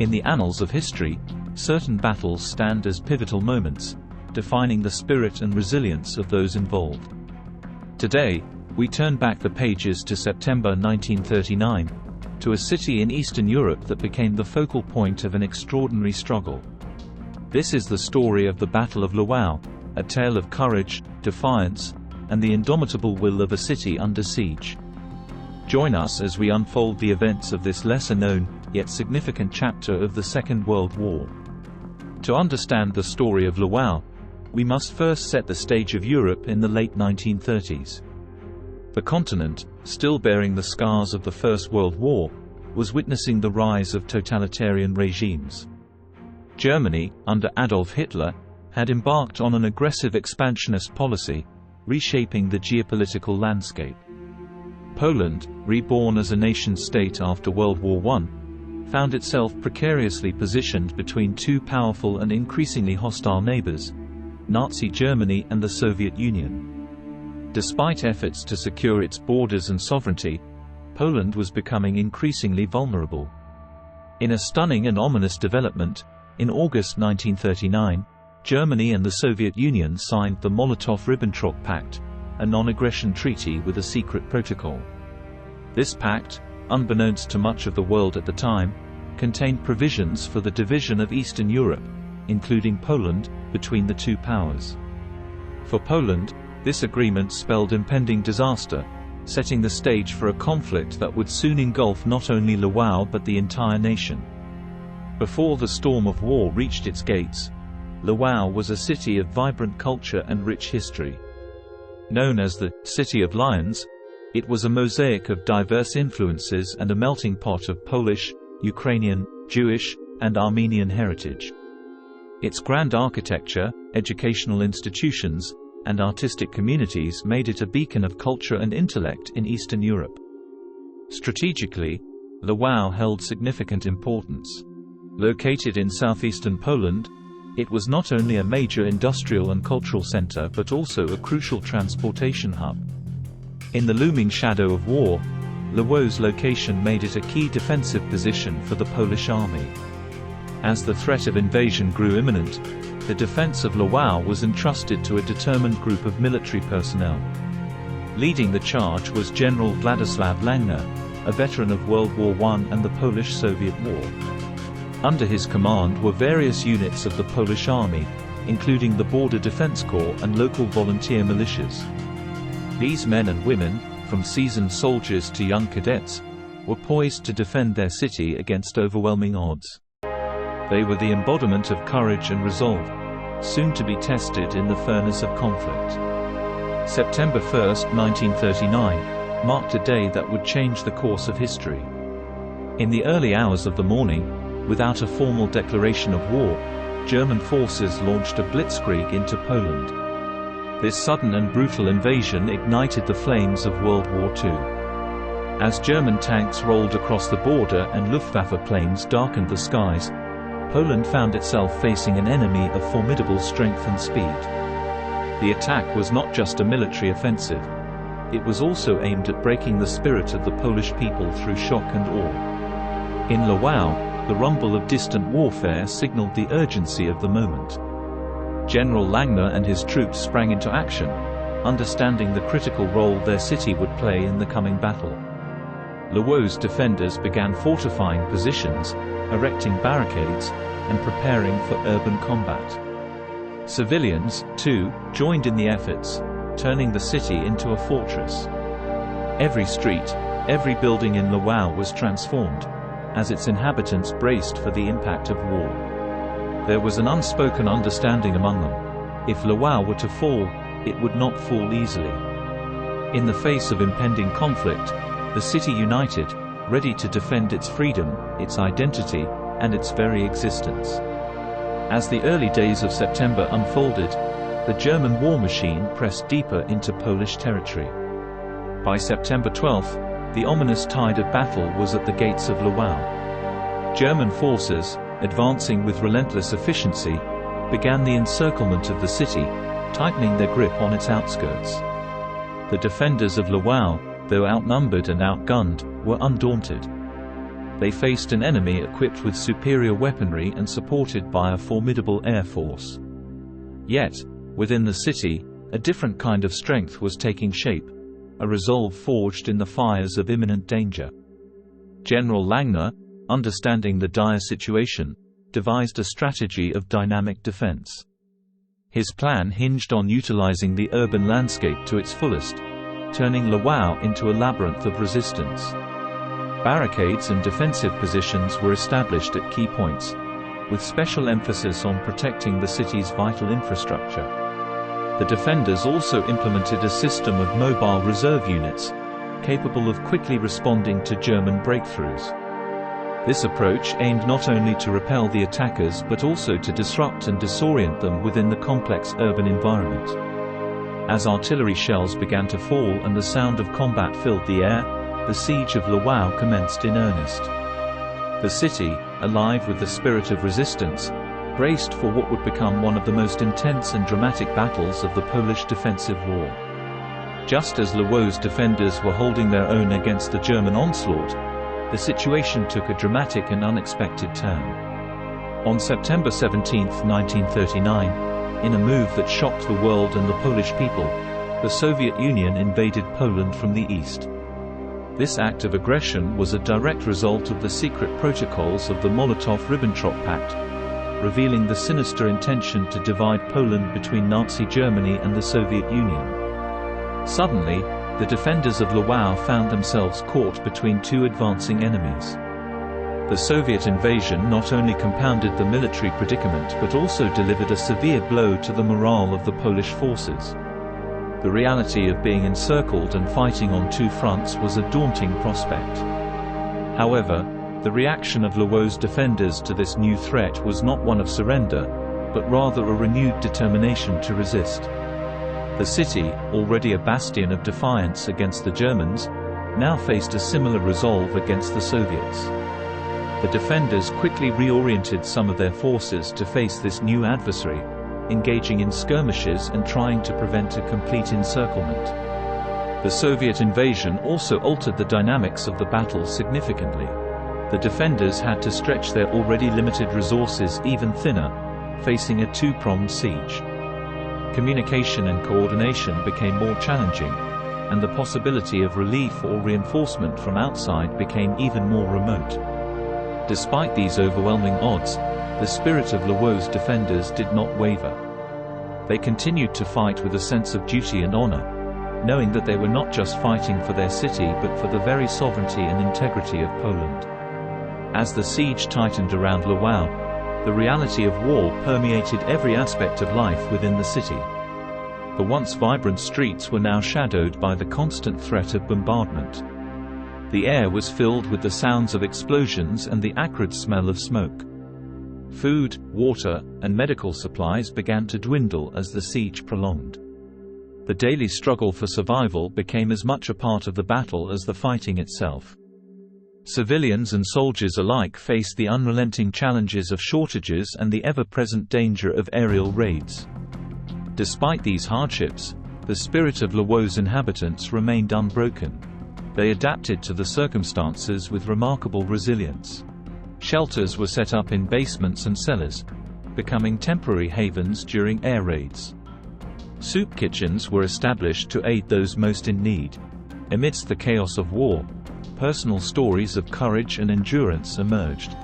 In the annals of history, certain battles stand as pivotal moments, defining the spirit and resilience of those involved. Today, we turn back the pages to September 1939, to a city in Eastern Europe that became the focal point of an extraordinary struggle. This is the story of the Battle of Lwów, a tale of courage, defiance, and the indomitable will of a city under siege. Join us as we unfold the events of this lesser-known, yet significant chapter of the Second World War. To understand the story of Lwów, we must first set the stage of Europe in the late 1930s. The continent, still bearing the scars of the First World War, was witnessing the rise of totalitarian regimes. Germany, under Adolf Hitler, had embarked on an aggressive expansionist policy, reshaping the geopolitical landscape. Poland, reborn as a nation-state after World War I, found itself precariously positioned between two powerful and increasingly hostile neighbors, Nazi Germany and the Soviet Union. Despite efforts to secure its borders and sovereignty, Poland was becoming increasingly vulnerable. In a stunning and ominous development, in August 1939, Germany and the Soviet Union signed the Molotov-Ribbentrop Pact, a non-aggression treaty with a secret protocol. This pact, unbeknownst to much of the world at the time, contained provisions for the division of Eastern Europe, including Poland, between the two powers. For Poland, this agreement spelled impending disaster, setting the stage for a conflict that would soon engulf not only Lwów but the entire nation. Before the storm of war reached its gates, Lwów was a city of vibrant culture and rich history. Known as the City of Lions, it was a mosaic of diverse influences and a melting pot of Polish, Ukrainian, Jewish, and Armenian heritage. Its grand architecture, educational institutions, and artistic communities made it a beacon of culture and intellect in Eastern Europe. Strategically, Lwów held significant importance. Located in southeastern Poland, it was not only a major industrial and cultural center but also a crucial transportation hub. In the looming shadow of war, Lwów's location made it a key defensive position for the Polish army. As the threat of invasion grew imminent, the defense of Lwów was entrusted to a determined group of military personnel. Leading the charge was General Władysław Langner, a veteran of World War I and the Polish-Soviet War. Under his command were various units of the Polish army, including the Border Defense Corps and local volunteer militias. These men and women, from seasoned soldiers to young cadets, were poised to defend their city against overwhelming odds. They were the embodiment of courage and resolve, soon to be tested in the furnace of conflict. September 1, 1939, marked a day that would change the course of history. In the early hours of the morning, without a formal declaration of war, German forces launched a blitzkrieg into Poland. This sudden and brutal invasion ignited the flames of World War II. As German tanks rolled across the border and Luftwaffe planes darkened the skies, Poland found itself facing an enemy of formidable strength and speed. The attack was not just a military offensive. It was also aimed at breaking the spirit of the Polish people through shock and awe. In Lwów, the rumble of distant warfare signaled the urgency of the moment. General Langner and his troops sprang into action, understanding the critical role their city would play in the coming battle. Lwów's defenders began fortifying positions, erecting barricades, and preparing for urban combat. Civilians, too, joined in the efforts, turning the city into a fortress. Every street, every building in Lwów was transformed, as its inhabitants braced for the impact of war. There was an unspoken understanding among them: if Lwów were to fall, it would not fall easily. In the face of impending conflict, the city united, ready to defend its freedom, its identity, and its very existence. As the early days of September unfolded, the German war machine pressed deeper into Polish territory. By September 12, the ominous tide of battle was at the gates of Lwów. German forces, advancing with relentless efficiency, began the encirclement of the city, tightening their grip on its outskirts. The defenders of Lwów, though outnumbered and outgunned, were undaunted. They faced an enemy equipped with superior weaponry and supported by a formidable air force. Yet, within the city, a different kind of strength was taking shape, a resolve forged in the fires of imminent danger. General Langner, understanding the dire situation, devised a strategy of dynamic defense. His plan hinged on utilizing the urban landscape to its fullest, turning Lwów into a labyrinth of resistance. Barricades and defensive positions were established at key points, with special emphasis on protecting the city's vital infrastructure. The defenders also implemented a system of mobile reserve units, capable of quickly responding to German breakthroughs. This approach aimed not only to repel the attackers but also to disrupt and disorient them within the complex urban environment. As artillery shells began to fall and the sound of combat filled the air, the siege of Lwów commenced in earnest. The city, alive with the spirit of resistance, braced for what would become one of the most intense and dramatic battles of the Polish defensive war. Just as Lwow's defenders were holding their own against the German onslaught, the situation took a dramatic and unexpected turn. On September 17, 1939, in a move that shocked the world and the Polish people, the Soviet Union invaded Poland from the east. This act of aggression was a direct result of the secret protocols of the Molotov-Ribbentrop Pact, revealing the sinister intention to divide Poland between Nazi Germany and the Soviet Union. Suddenly, the defenders of Lwów found themselves caught between two advancing enemies. The Soviet invasion not only compounded the military predicament but also delivered a severe blow to the morale of the Polish forces. The reality of being encircled and fighting on two fronts was a daunting prospect. However, the reaction of Lwow's defenders to this new threat was not one of surrender, but rather a renewed determination to resist. The city, already a bastion of defiance against the Germans, now faced a similar resolve against the Soviets. The defenders quickly reoriented some of their forces to face this new adversary, engaging in skirmishes and trying to prevent a complete encirclement. The Soviet invasion also altered the dynamics of the battle significantly. The defenders had to stretch their already limited resources even thinner, facing a two-pronged siege. Communication and coordination became more challenging, and the possibility of relief or reinforcement from outside became even more remote. Despite these overwhelming odds, the spirit of Lwow's defenders did not waver. They continued to fight with a sense of duty and honor, knowing that they were not just fighting for their city but for the very sovereignty and integrity of Poland. As the siege tightened around Lwów, the reality of war permeated every aspect of life within the city. The once vibrant streets were now shadowed by the constant threat of bombardment. The air was filled with the sounds of explosions and the acrid smell of smoke. Food, water, and medical supplies began to dwindle as the siege prolonged. The daily struggle for survival became as much a part of the battle as the fighting itself. Civilians and soldiers alike faced the unrelenting challenges of shortages and the ever-present danger of aerial raids. Despite these hardships, the spirit of Lwow's inhabitants remained unbroken. They adapted to the circumstances with remarkable resilience. Shelters were set up in basements and cellars, becoming temporary havens during air raids. Soup kitchens were established to aid those most in need. Amidst the chaos of war, personal stories of courage and endurance emerged.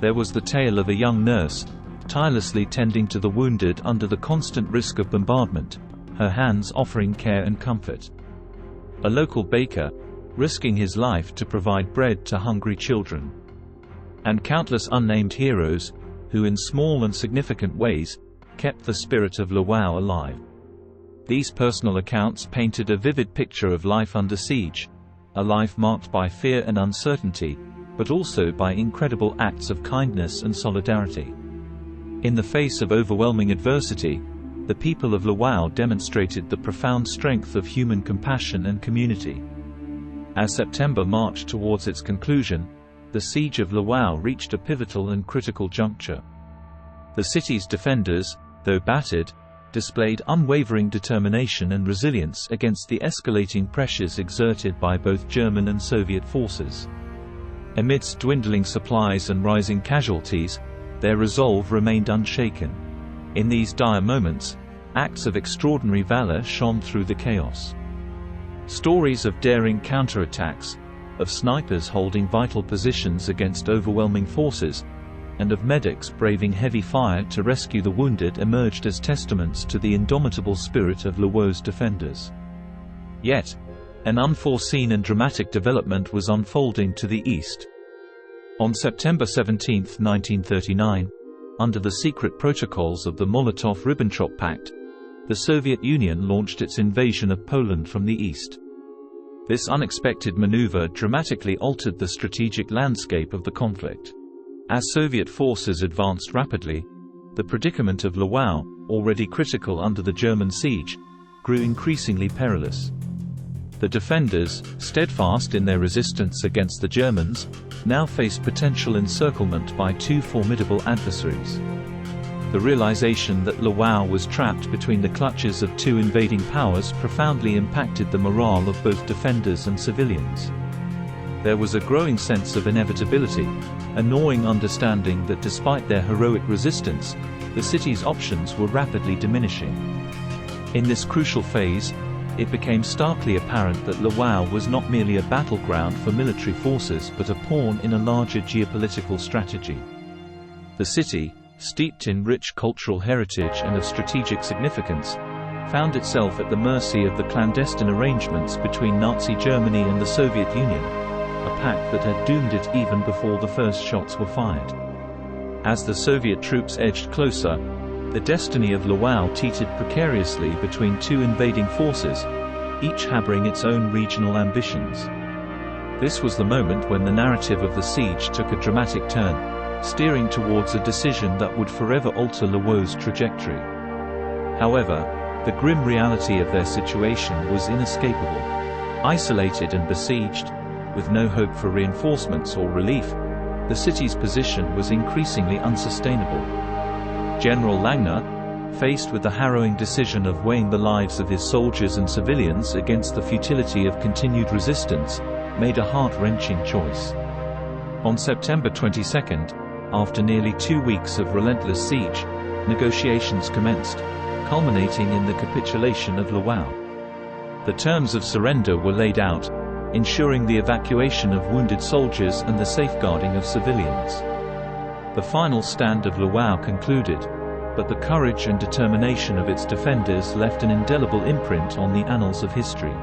There was the tale of a young nurse, tirelessly tending to the wounded under the constant risk of bombardment, her hands offering care and comfort. A local baker, risking his life to provide bread to hungry children. And countless unnamed heroes, who in small and significant ways, kept the spirit of Lwów alive. These personal accounts painted a vivid picture of life under siege, a life marked by fear and uncertainty, but also by incredible acts of kindness and solidarity. In the face of overwhelming adversity, the people of Lwów demonstrated the profound strength of human compassion and community. As September marched towards its conclusion, the siege of Lwów reached a pivotal and critical juncture. The city's defenders, though battered, displayed unwavering determination and resilience against the escalating pressures exerted by both German and Soviet forces. Amidst dwindling supplies and rising casualties, their resolve remained unshaken. In these dire moments, acts of extraordinary valor shone through the chaos. Stories of daring counterattacks, of snipers holding vital positions against overwhelming forces, and of medics braving heavy fire to rescue the wounded emerged as testaments to the indomitable spirit of Lwow's defenders. Yet, an unforeseen and dramatic development was unfolding to the east. On September 17, 1939, under the secret protocols of the Molotov-Ribbentrop Pact, the Soviet Union launched its invasion of Poland from the east. This unexpected maneuver dramatically altered the strategic landscape of the conflict. As Soviet forces advanced rapidly, the predicament of Lwow, already critical under the German siege, grew increasingly perilous. The defenders, steadfast in their resistance against the Germans, now faced potential encirclement by two formidable adversaries. The realization that Lwow was trapped between the clutches of two invading powers profoundly impacted the morale of both defenders and civilians. There was a growing sense of inevitability, a gnawing understanding that despite their heroic resistance, the city's options were rapidly diminishing. In this crucial phase, it became starkly apparent that Lwow was not merely a battleground for military forces but a pawn in a larger geopolitical strategy. The city, steeped in rich cultural heritage and of strategic significance, found itself at the mercy of the clandestine arrangements between Nazi Germany and the Soviet Union, a pact that had doomed it even before the first shots were fired. As the Soviet troops edged closer, the destiny of Lwow teetered precariously between two invading forces, each harboring its own regional ambitions. This was the moment when the narrative of the siege took a dramatic turn, steering towards a decision that would forever alter Lwow's trajectory. However, the grim reality of their situation was inescapable. Isolated and besieged, with no hope for reinforcements or relief, the city's position was increasingly unsustainable. General Langner, faced with the harrowing decision of weighing the lives of his soldiers and civilians against the futility of continued resistance, made a heart-wrenching choice. On September 22, after nearly 2 weeks of relentless siege, negotiations commenced, culminating in the capitulation of Lwow. The terms of surrender were laid out, ensuring the evacuation of wounded soldiers and the safeguarding of civilians. The final stand of Lwow concluded, but the courage and determination of its defenders left an indelible imprint on the annals of history.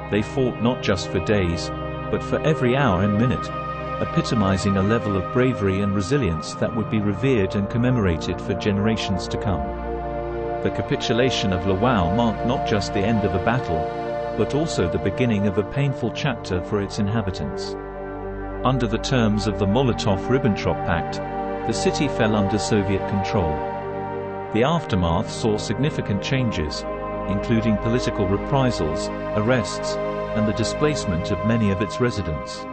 They fought not just for days, but for every hour and minute, epitomizing a level of bravery and resilience that would be revered and commemorated for generations to come. The capitulation of Lwow marked not just the end of a battle, but also the beginning of a painful chapter for its inhabitants. Under the terms of the Molotov-Ribbentrop Pact, the city fell under Soviet control. The aftermath saw significant changes, including political reprisals, arrests, and the displacement of many of its residents.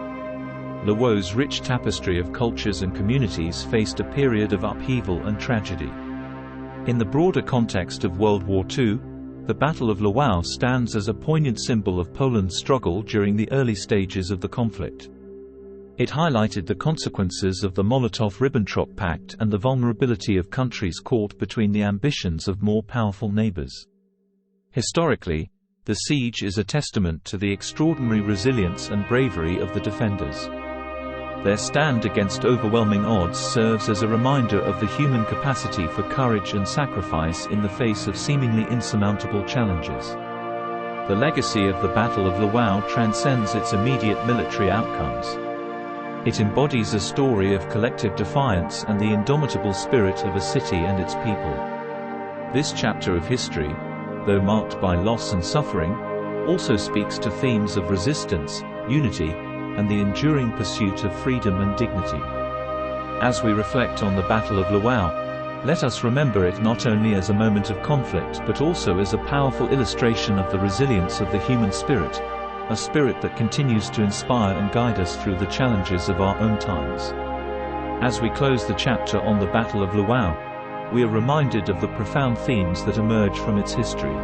Lwow's rich tapestry of cultures and communities faced a period of upheaval and tragedy. In the broader context of World War II, the Battle of Lwow stands as a poignant symbol of Poland's struggle during the early stages of the conflict. It highlighted the consequences of the Molotov-Ribbentrop Pact and the vulnerability of countries caught between the ambitions of more powerful neighbors. Historically, the siege is a testament to the extraordinary resilience and bravery of the defenders. Their stand against overwhelming odds serves as a reminder of the human capacity for courage and sacrifice in the face of seemingly insurmountable challenges. The legacy of the Battle of Lwow transcends its immediate military outcomes. It embodies a story of collective defiance and the indomitable spirit of a city and its people. This chapter of history, though marked by loss and suffering, also speaks to themes of resistance, unity, and the enduring pursuit of freedom and dignity. As we reflect on the Battle of Lwow, let us remember it not only as a moment of conflict but also as a powerful illustration of the resilience of the human spirit, a spirit that continues to inspire and guide us through the challenges of our own times. As we close the chapter on the Battle of Lwow, we are reminded of the profound themes that emerge from its history.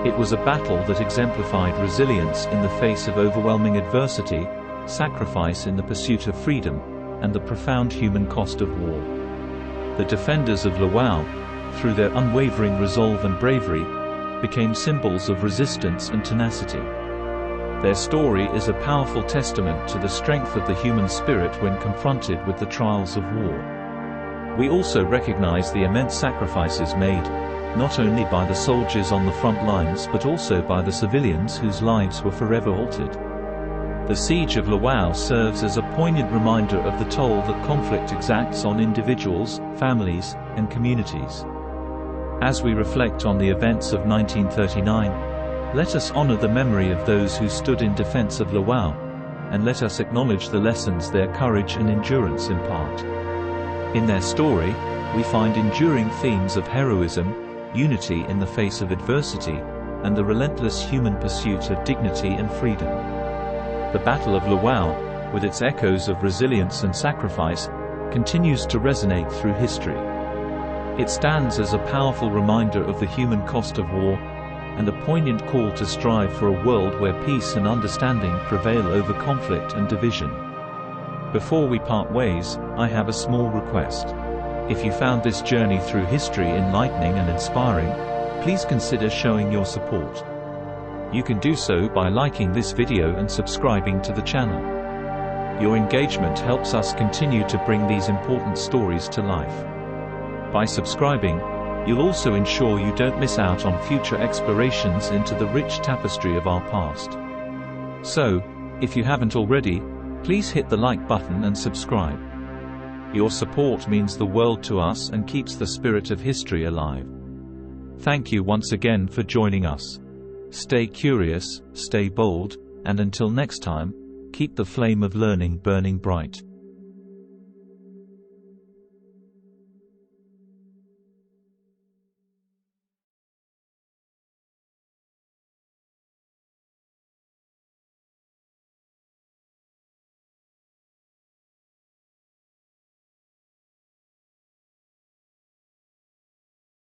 It was a battle that exemplified resilience in the face of overwhelming adversity, sacrifice in the pursuit of freedom, and the profound human cost of war. The defenders of Lwów, through their unwavering resolve and bravery, became symbols of resistance and tenacity. Their story is a powerful testament to the strength of the human spirit when confronted with the trials of war. We also recognize the immense sacrifices made, not only by the soldiers on the front lines but also by the civilians whose lives were forever altered. The siege of Lwów serves as a poignant reminder of the toll that conflict exacts on individuals, families, and communities. As we reflect on the events of 1939, let us honor the memory of those who stood in defense of Lwów, and let us acknowledge the lessons their courage and endurance impart. In their story, we find enduring themes of heroism, unity in the face of adversity, and the relentless human pursuit of dignity and freedom. The Battle of Lwów, with its echoes of resilience and sacrifice, continues to resonate through history. It stands as a powerful reminder of the human cost of war, and a poignant call to strive for a world where peace and understanding prevail over conflict and division. Before we part ways, I have a small request. If you found this journey through history enlightening and inspiring, please consider showing your support. You can do so by liking this video and subscribing to the channel. Your engagement helps us continue to bring these important stories to life. By subscribing, you'll also ensure you don't miss out on future explorations into the rich tapestry of our past. So, if you haven't already, please hit the like button and subscribe. Your support means the world to us and keeps the spirit of history alive. Thank you once again for joining us. Stay curious, stay bold, and until next time, keep the flame of learning burning bright.